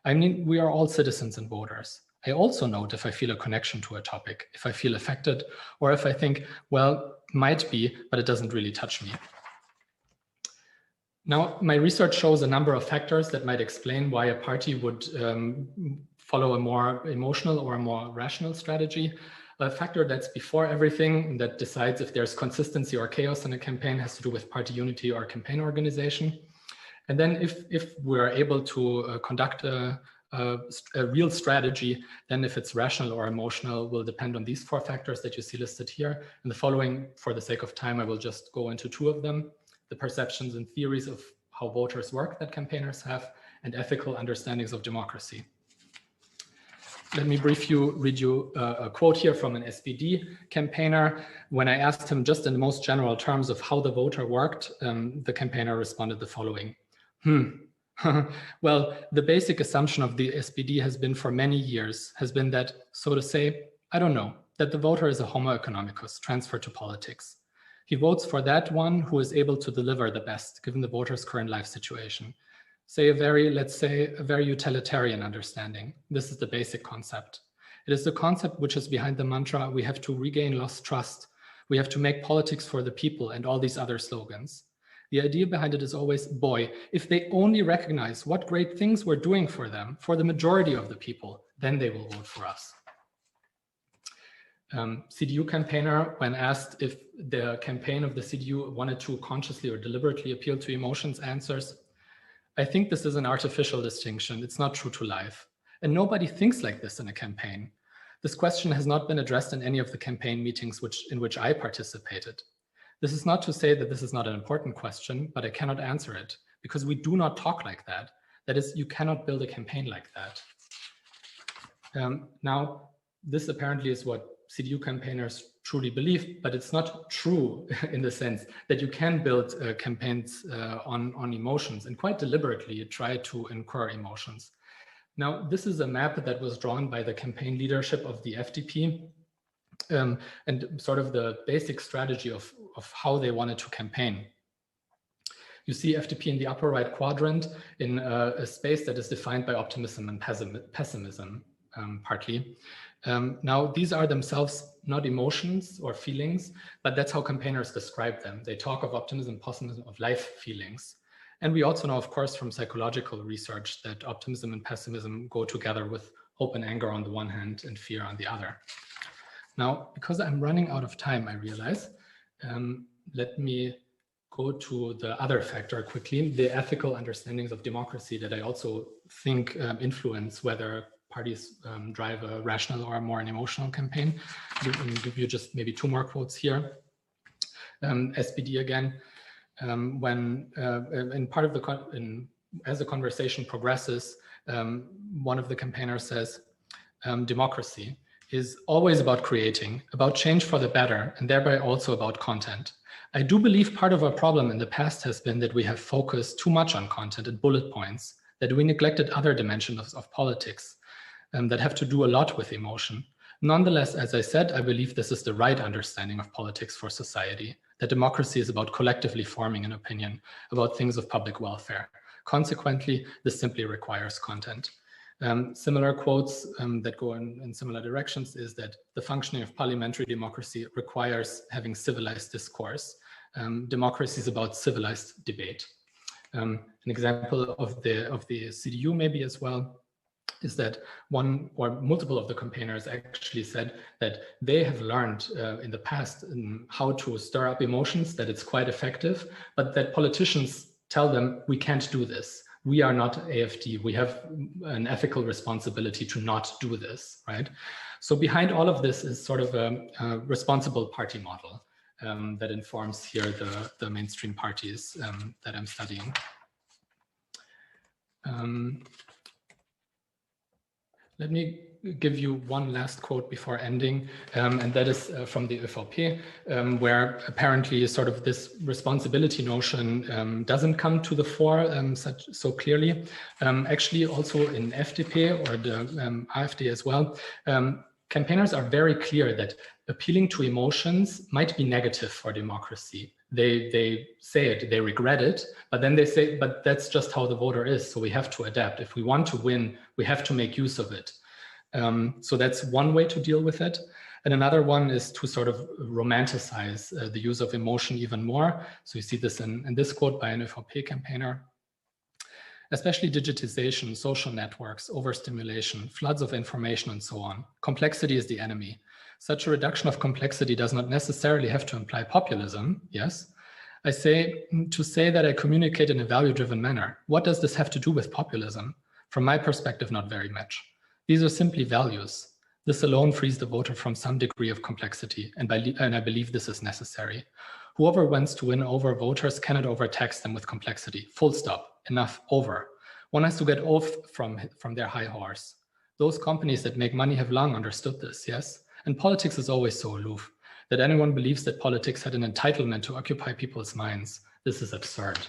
I mean, we are all citizens and voters. I also note if I feel a connection to a topic, if I feel affected, or if I think, well, might be, but it doesn't really touch me. Now, my research shows a number of factors that might explain why a party would follow a more emotional or a more rational strategy. A factor that's before everything that decides if there's consistency or chaos in a campaign has to do with party unity or campaign organization. And then if we're able to conduct a real strategy, then if it's rational or emotional will depend on these 4 factors that you see listed here. In the following, for the sake of time, I will just go into 2 of them: the perceptions and theories of how voters work that campaigners have, and ethical understandings of democracy. Let me read you a quote here from an SPD campaigner. When I asked him just in the most general terms of how the voter worked, the campaigner responded the following. Well, the basic assumption of the SPD has been for many years, has been that, so to say, I don't know, that the voter is a homo economicus transferred to politics. He votes for that one who is able to deliver the best, given the voter's current life situation. Let's say a very utilitarian understanding. This is the basic concept. It is the concept which is behind the mantra, we have to regain lost trust. We have to make politics for the people and all these other slogans. The idea behind it is always, boy, if they only recognize what great things we're doing for them, for the majority of the people, then they will vote for us. CDU campaigner, when asked if the campaign of the CDU wanted to consciously or deliberately appeal to emotions, answers, I think this is an artificial distinction. It's not true to life. And nobody thinks like this in a campaign. This question has not been addressed in any of the campaign meetings in which I participated. This is not to say that this is not an important question, but I cannot answer it because we do not talk like that. That is, you cannot build a campaign like that. Now, this apparently is what CDU campaigners truly believe, but it's not true in the sense that you can build campaigns on emotions, and quite deliberately try to incur emotions. Now, this is a map that was drawn by the campaign leadership of the FDP and sort of the basic strategy of how they wanted to campaign. You see FDP in the upper right quadrant in a space that is defined by optimism and pessimism, partly. Now, these are themselves not emotions or feelings, but that's how campaigners describe them. They talk of optimism, pessimism, of life feelings. And we also know, of course, from psychological research that optimism and pessimism go together with hope and anger on the one hand and fear on the other. Now, because I'm running out of time, I realize, let me go to the other factor quickly, the ethical understandings of democracy that I also think influence whether parties drive a rational or more an emotional campaign. I'll give you just maybe 2 more quotes here. SPD again, when in part of as the conversation progresses, one of the campaigners says, democracy is always about creating, about change for the better, and thereby also about content. I do believe part of our problem in the past has been that we have focused too much on content and bullet points, that we neglected other dimensions of politics. that have to do a lot with emotion. Nonetheless, as I said, I believe this is the right understanding of politics for society, that democracy is about collectively forming an opinion about things of public welfare. Consequently, this simply requires content. Similar quotes that go in similar directions is that the functioning of parliamentary democracy requires having civilized discourse. Democracy is about civilized debate. An example of the CDU maybe as well is that one or multiple of the campaigners actually said that they have learned in the past how to stir up emotions, that it's quite effective, but that politicians tell them, we can't do this. We are not AfD. We have an ethical responsibility to not do this, right? So behind all of this is sort of a responsible party model that informs here the mainstream parties that I'm studying. Let me give you one last quote before ending, and that is from the ÖVP, where apparently sort of this responsibility notion doesn't come to the fore so clearly. Actually, also in FDP or the AfD as well, campaigners are very clear that appealing to emotions might be negative for democracy. They say it, they regret it, but then they say, but that's just how the voter is, so we have to adapt. If we want to win, we have to make use of it. So that's one way to deal with it. And another one is to sort of romanticize the use of emotion even more. So you see this in this quote by an ÖVP campaigner. Especially digitization, social networks, overstimulation, floods of information, and so on. Complexity is the enemy. Such a reduction of complexity does not necessarily have to imply populism, yes? To say that I communicate in a value-driven manner. What does this have to do with populism? From my perspective, not very much. These are simply values. This alone frees the voter from some degree of complexity, and I believe this is necessary. Whoever wants to win over voters cannot overtax them with complexity. Full stop. Enough. Over. One has to get off from their high horse. Those companies that make money have long understood this, yes? And politics is always so aloof that anyone believes that politics had an entitlement to occupy people's minds. This is absurd.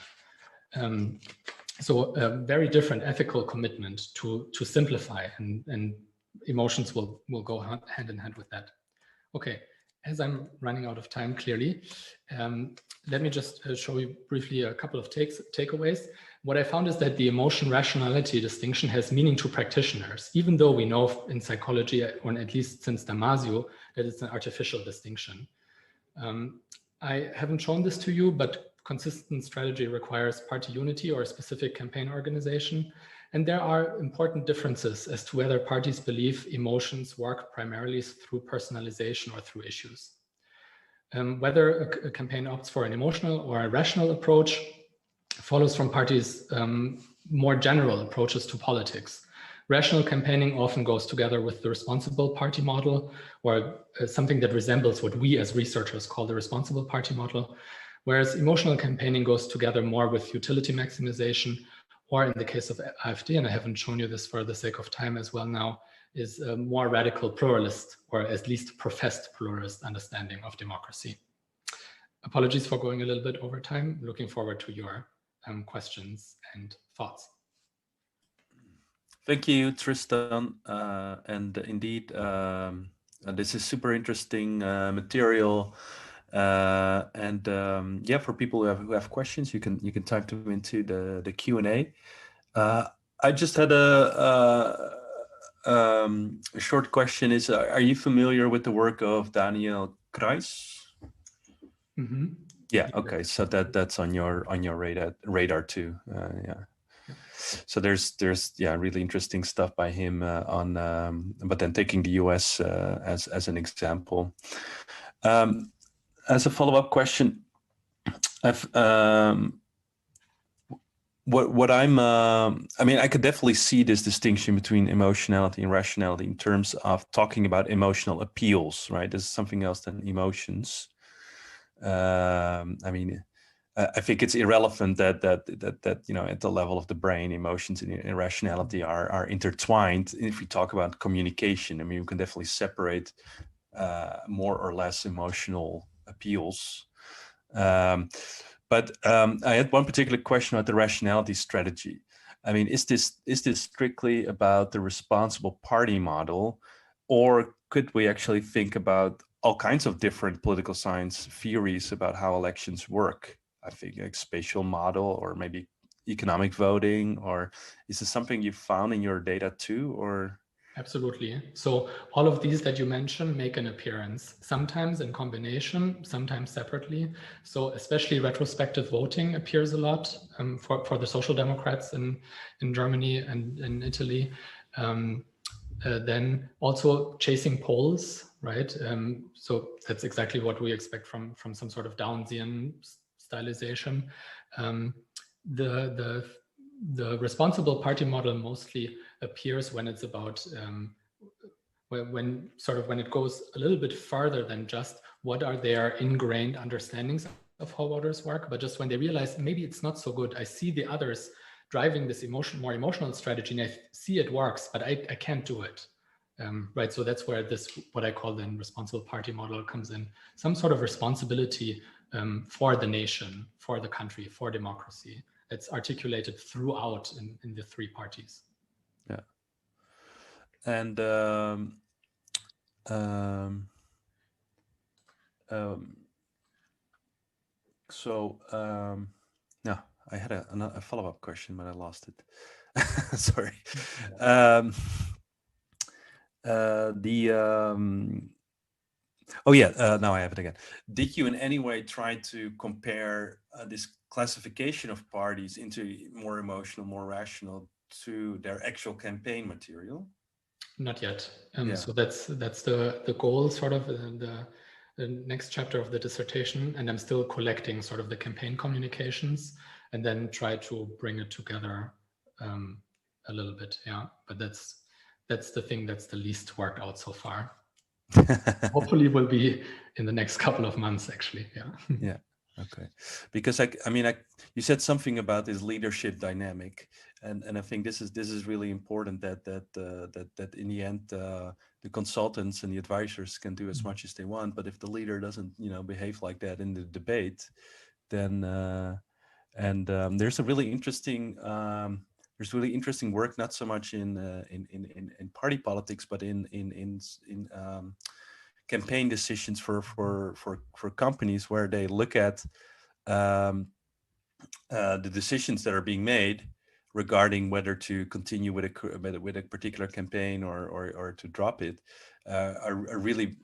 So a very different ethical commitment to simplify, and emotions will go hand in hand with that. Okay, as I'm running out of time, clearly, let me just show you briefly a couple of takeaways. What I found is that the emotion rationality distinction has meaning to practitioners, even though we know in psychology, or at least since Damasio, that it's an artificial distinction. I haven't shown this to you, but consistent strategy requires party unity or a specific campaign organization. And there are important differences as to whether parties believe emotions work primarily through personalization or through issues. Whether a campaign opts for an emotional or a rational approach follows from parties' more general approaches to politics. Rational campaigning often goes together with the responsible party model, or something that resembles what we as researchers call the responsible party model, whereas emotional campaigning goes together more with utility maximization, or in the case of AfD, and I haven't shown you this for the sake of time as well now, is a more radical pluralist, or at least professed pluralist understanding of democracy. Apologies for going a little bit over time. Looking forward to your questions and thoughts. Thank you, Tristan. And indeed, this is super interesting material. Yeah, for people who have questions, you can type them into the Q&A. I just had a short question. Are you familiar with the work of Daniel Kreis? Mm-hmm. Yeah. Okay. So that's on your radar too. Yeah. So there's really interesting stuff by him on, but then taking the US as an example. As a follow-up question, what I'm, I mean, I could definitely see this distinction between emotionality and rationality in terms of talking about emotional appeals, right? This is something else than emotions. I mean, I think it's irrelevant that you know, at the level of the brain, emotions and rationality are intertwined. If we talk about communication, I mean, you can definitely separate more or less emotional appeals. But I had one particular question about the rationality strategy. I mean, is this strictly about the responsible party model, or could we actually think about all kinds of different political science theories about how elections work? I think like spatial model, or maybe economic voting, or is this something you found in your data too, or? Absolutely. So all of these that you mentioned make an appearance, sometimes in combination, sometimes separately. So especially retrospective voting appears a lot for the Social Democrats in Germany and in Italy. Then also chasing polls, right? So that's exactly what we expect from some sort of Downsian stylization. The responsible party model mostly appears when it's about when it goes a little bit further than just what are their ingrained understandings of how voters work, but just when they realize maybe it's not so good. I see the others driving this more emotional strategy, and I see it works, but I can't do it. Right, so that's where this, what I call the responsible party model comes in. Some sort of responsibility for the nation, for the country, for democracy. It's articulated throughout in the three parties. Yeah. And no, I had a follow-up question, but I lost it. Sorry. Oh yeah, now I have it again. Did you in any way try to compare this classification of parties into more emotional, more rational to their actual campaign material? Not yet. Yeah. So that's the goal, sort of the next chapter of the dissertation, and I'm still collecting sort of the campaign communications, and then try to bring it together a little bit. Yeah, but that's the thing that's the least worked out so far. Hopefully will be in the next couple of months, actually. Yeah. Yeah. Okay. Because you said something about this leadership dynamic, and I think this is really important that in the end the consultants and the advisors can do as much as they want, but if the leader doesn't behave like that in the debate, then there's really interesting work, not so much in party politics, but in campaign decisions for companies, where they look at the decisions that are being made regarding whether to continue with a particular campaign or to drop it, are really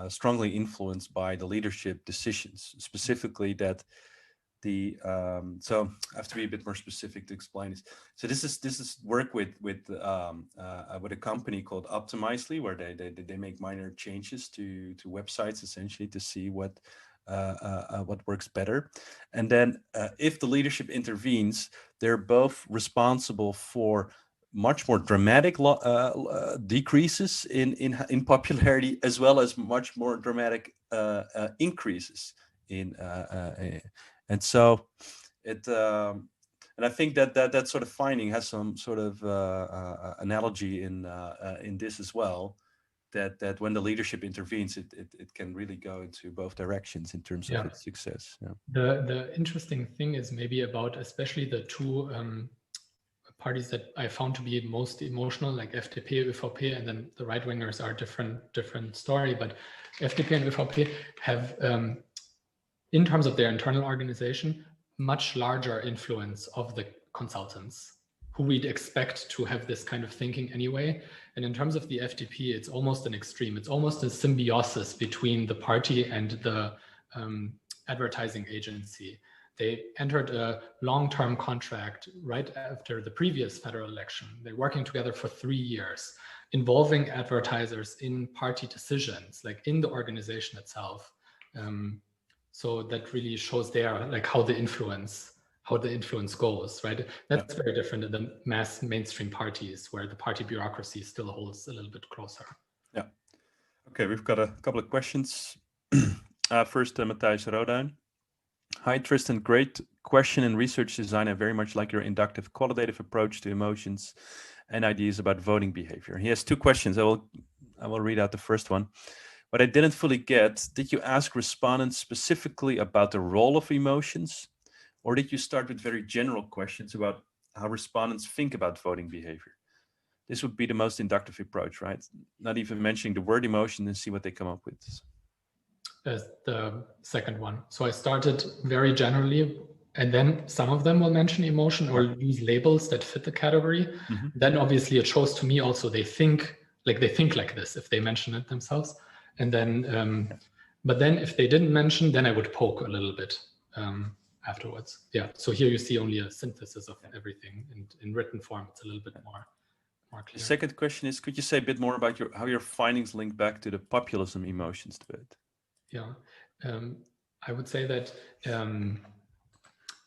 strongly influenced by the leadership decisions. Specifically, that so I have to be a bit more specific to explain this. So this is work with a company called Optimizely, where they make minor changes to websites, essentially, to see what works better. And then if the leadership intervenes, they're both responsible for much more dramatic decreases in popularity, as well as much more dramatic increases in and so it and I think that sort of finding has some sort of analogy in this as well, that when the leadership intervenes, it can really go into both directions in terms of its success. Yeah. The interesting thing is maybe about especially the two parties that I found to be most emotional, like FDP, ÖVP, and then the right wingers are different story. But FDP and ÖVP have, in terms of their internal organization, much larger influence of the consultants, who we'd expect to have this kind of thinking anyway. And in terms of the FDP, it's almost an extreme. It's almost a symbiosis between the party and the advertising agency. They entered a long-term contract right after the previous federal election. They're working together for 3 years, involving advertisers in party decisions, like in the organization itself. So that really shows there, like how the influence goes, right? That's very different in the mainstream parties, where the party bureaucracy still holds a little bit closer. Yeah. Okay, we've got a couple of questions. First, Matthijs Roduin. Hi, Tristan. Great question in research design. I very much like your inductive qualitative approach to emotions and ideas about voting behavior. He has 2 questions. I will read out the first one. What I didn't fully get, did you ask respondents specifically about the role of emotions? Or did you start with very general questions about how respondents think about voting behavior. This would be the most inductive approach, right? Not even mentioning the word emotion and see what they come up with. The second one. So I started very generally, and then some of them will mention emotion or use labels that fit the category. Mm-hmm. Then obviously it shows to me also they think like this if they mention it themselves. And then, but then if they didn't mention, then I would poke a little bit afterwards. Yeah. So here you see only a synthesis of everything, and in written form, it's a little bit more clear. The second question is, could you say a bit more about how your findings link back to the populism emotions debate? Yeah, I would say that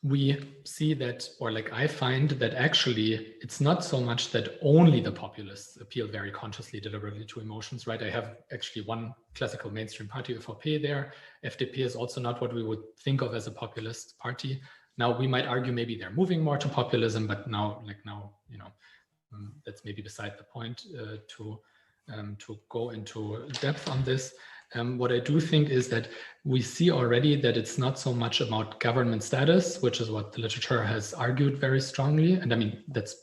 we see that, or like I find that actually it's not so much that only the populists appeal very consciously, deliberately to emotions, right? I have actually one classical mainstream party, ÖVP there. FDP is also not what we would think of as a populist party. Now we might argue maybe they're moving more to populism, but now, you know, that's maybe beside the point to go into depth on this. What I do think is that we see already that it's not so much about government status, which is what the literature has argued very strongly. And I mean, that's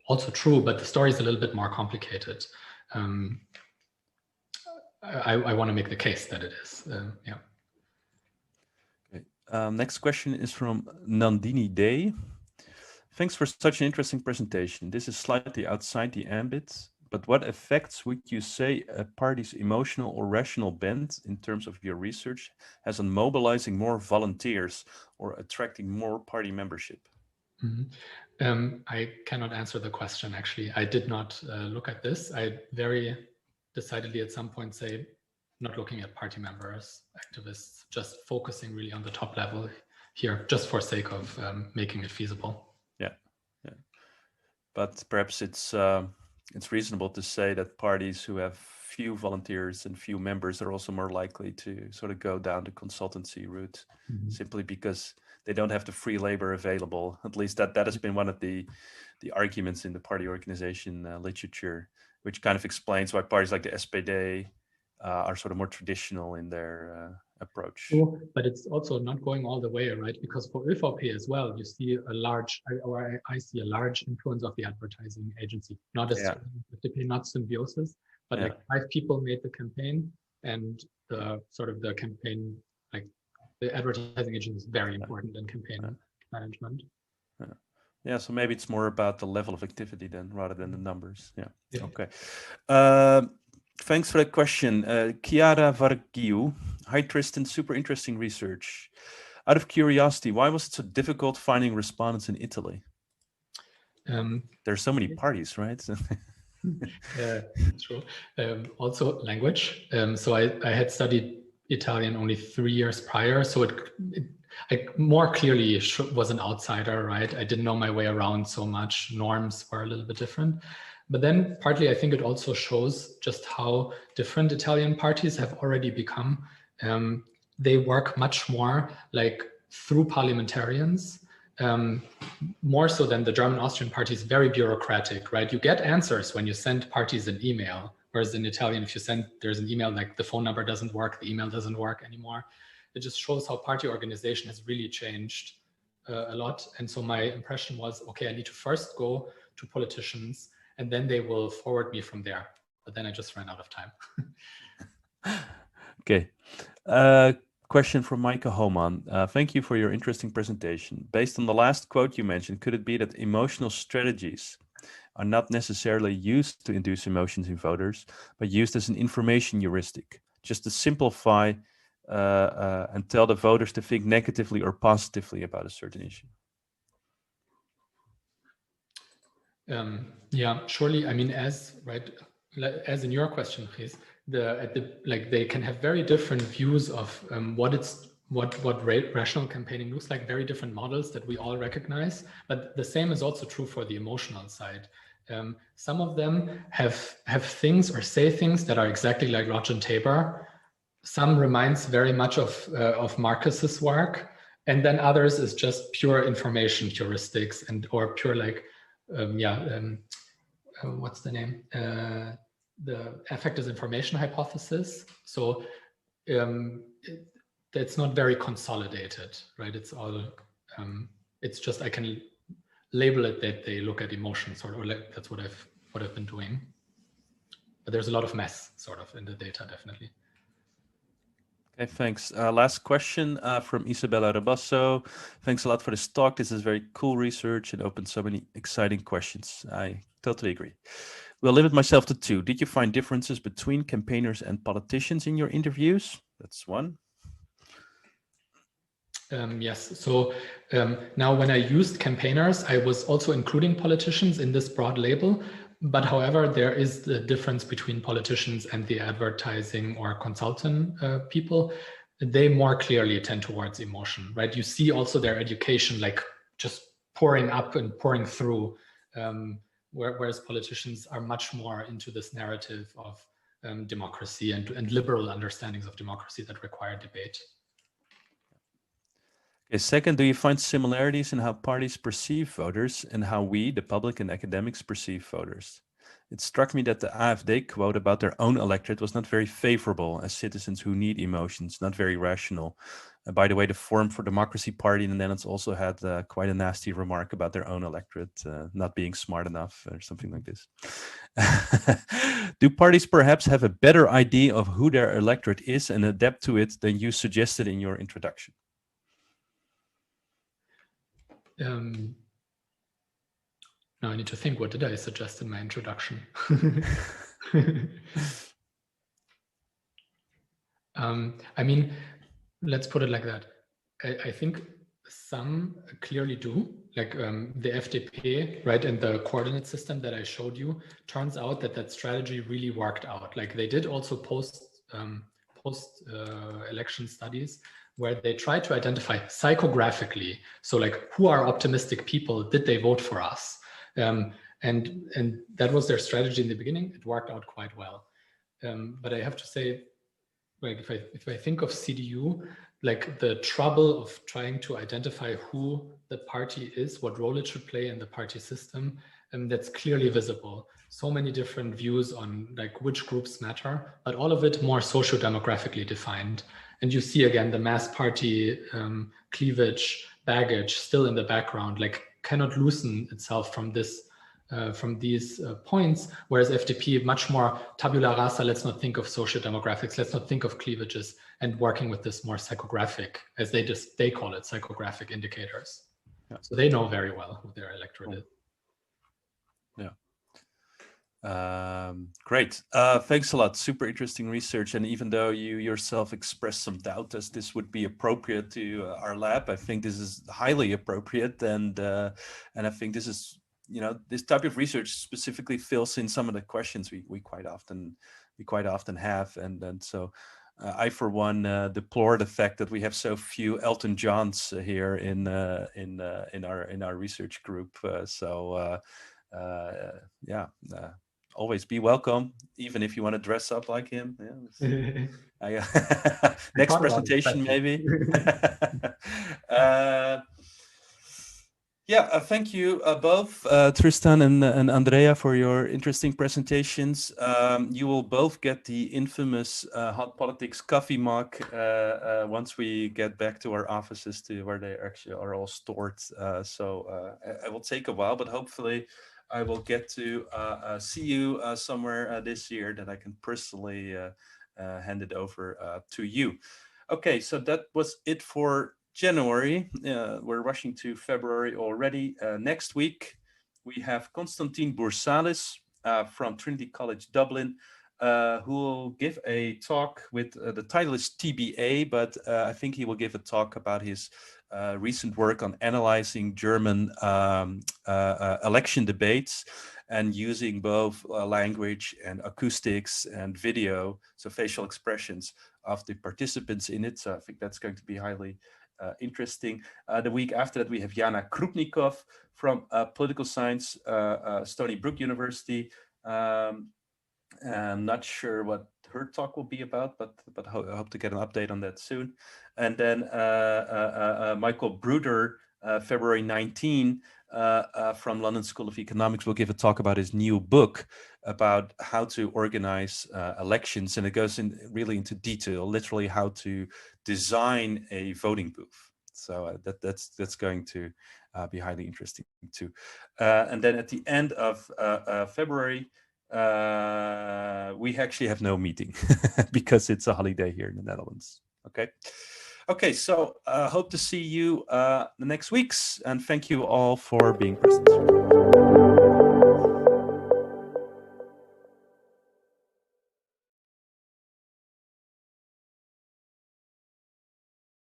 also true, but the story is a little bit more complicated. I want to make the case that it is. Yeah. Okay. Next question is from Nandini Day. Thanks for such an interesting presentation. This is slightly outside the ambit, but what effects would you say a party's emotional or rational bent in terms of your research has on mobilizing more volunteers or attracting more party membership? Mm-hmm. I cannot answer the question, actually. I did not look at this. I very decidedly at some point say, not looking at party members, activists, just focusing really on the top level here, just for sake of making it feasible. Yeah. But perhaps it's reasonable to say that parties who have few volunteers and few members are also more likely to sort of go down the consultancy route, simply because they don't have the free labor available. At least that has been one of the arguments in the party organization literature, which kind of explains why parties like the SPD are sort of more traditional in their approach. Sure, but it's also not going all the way, right? Because for ÖVP as well, you see a large, or I see a large influence of the advertising agency, not as not symbiosis, but like 5 people made the campaign, and the sort of the campaign, like the advertising agency is very important in campaign management. Yeah, so maybe it's more about the level of activity then, rather than the numbers. Yeah. Okay. Thanks for that question. Chiara Vargiu. Hi, Tristan. Super interesting research. Out of curiosity, why was it so difficult finding respondents in Italy? There's so many parties, right? True. Also language. So I had studied Italian only 3 years prior. So I more clearly was an outsider, right? I didn't know my way around so much. Norms were a little bit different. But then partly, I think it also shows just how different Italian parties have already become. They work much more like through parliamentarians, more so than the German Austrian parties, very bureaucratic, right? You get answers when you send parties an email, whereas in Italian, if you there's an email, like the phone number doesn't work, the email doesn't work anymore. It just shows how party organization has really changed a lot. And so my impression was, okay, I need to first go to politicians, and then they will forward me from there. But then I just ran out of time. Okay. Question from Micah Homan. Thank you for your interesting presentation. Based on the last quote you mentioned, could it be that emotional strategies are not necessarily used to induce emotions in voters, but used as an information heuristic, just to simplify and tell the voters to think negatively or positively about a certain issue? Yeah, surely. I mean, as in your question, please, they can have very different views of what rational campaigning looks like, very different models that we all recognize. But the same is also true for the emotional side. Some of them have things or say things that are exactly like Lodge and Tabor. Some reminds very much of Marcus's work, and then others is just pure information heuristics or pure like what's the name? The affect as information hypothesis. So it's not very consolidated, right? It's all, it's just I can label it that they look at emotions, or like, that's what I've been doing. But there's a lot of mess sort of in the data, definitely. Okay, thanks. Last question from Isabella Rabasso. Thanks a lot for this talk. This is very cool research and opens so many exciting questions. I totally agree. We'll limit myself to 2. Did you find differences between campaigners and politicians in your interviews? That's 1. Yes. So now when I used campaigners, I was also including politicians in this broad label. But however, there is the difference between politicians and the advertising or consultant people. They more clearly tend towards emotion, right? You see also their education like just pouring up and pouring through, whereas politicians are much more into this narrative of democracy and liberal understandings of democracy that require debate. Okay, second, do you find similarities in how parties perceive voters and how we, the public and academics, perceive voters? It struck me that the AfD quote about their own electorate was not very favorable as citizens who need emotions, not very rational. By the way, the Forum for Democracy Party in the Netherlands also had quite a nasty remark about their own electorate not being smart enough or something like this. Do parties perhaps have a better idea of who their electorate is and adapt to it than you suggested in your introduction? Now I need to think, what did I suggest in my introduction? I mean, let's put it like that. I think some clearly do, like the FDP, right, and the coordinate system that I showed you, turns out that strategy really worked out. Like they did also post-election studies where they tried to identify psychographically. So like, who are optimistic people? Did they vote for us? And that was their strategy in the beginning. It worked out quite well. But I have to say, like if I think of CDU, like the trouble of trying to identify who the party is, what role it should play in the party system, that's clearly visible. So many different views on like which groups matter, but all of it more socio-demographically defined. And you see again the mass party cleavage, baggage still in the background, like cannot loosen itself from this. From these points, whereas FDP much more tabula rasa, let's not think of social demographics, let's not think of cleavages, and working with this more psychographic, as they call it, psychographic indicators. Yeah. So they know very well who their electorate is. Yeah. Great. Thanks a lot. Super interesting research. And even though you yourself expressed some doubt as this would be appropriate to our lab, I think this is highly appropriate. And I think this is, you know, this type of research specifically fills in some of the questions we quite often have, and so I for one deplore the fact that we have so few Elton Johns here in our research group. Always be welcome, even if you want to dress up like him. Yeah, next presentation maybe. Thank you both, Tristan and Andrea, for your interesting presentations. You will both get the infamous Hot Politics coffee mug once we get back to our offices to where they actually are all stored. So it will take a while, but hopefully I will get to see you somewhere this year that I can personally hand it over to you. Okay, so that was it for January. We're rushing to February already. Next week, we have Constantine Boursalis from Trinity College Dublin, who will give a talk with, the title is TBA, but I think he will give a talk about his recent work on analyzing German election debates and using both language and acoustics and video, so facial expressions of the participants in it. So I think that's going to be highly interesting. The week after that, we have Jana Krupnikov from political science, Stony Brook University. I'm not sure what her talk will be about, but I hope to get an update on that soon. And then Michael Bruder, February 19, from London School of Economics, will give a talk about his new book about how to organize elections, and it goes really into detail, literally how to design a voting booth. So that's going to be highly interesting too. And then at the end of February, we actually have no meeting because it's a holiday here in the Netherlands. Okay, so hope to see you the next weeks, and thank you all for being present.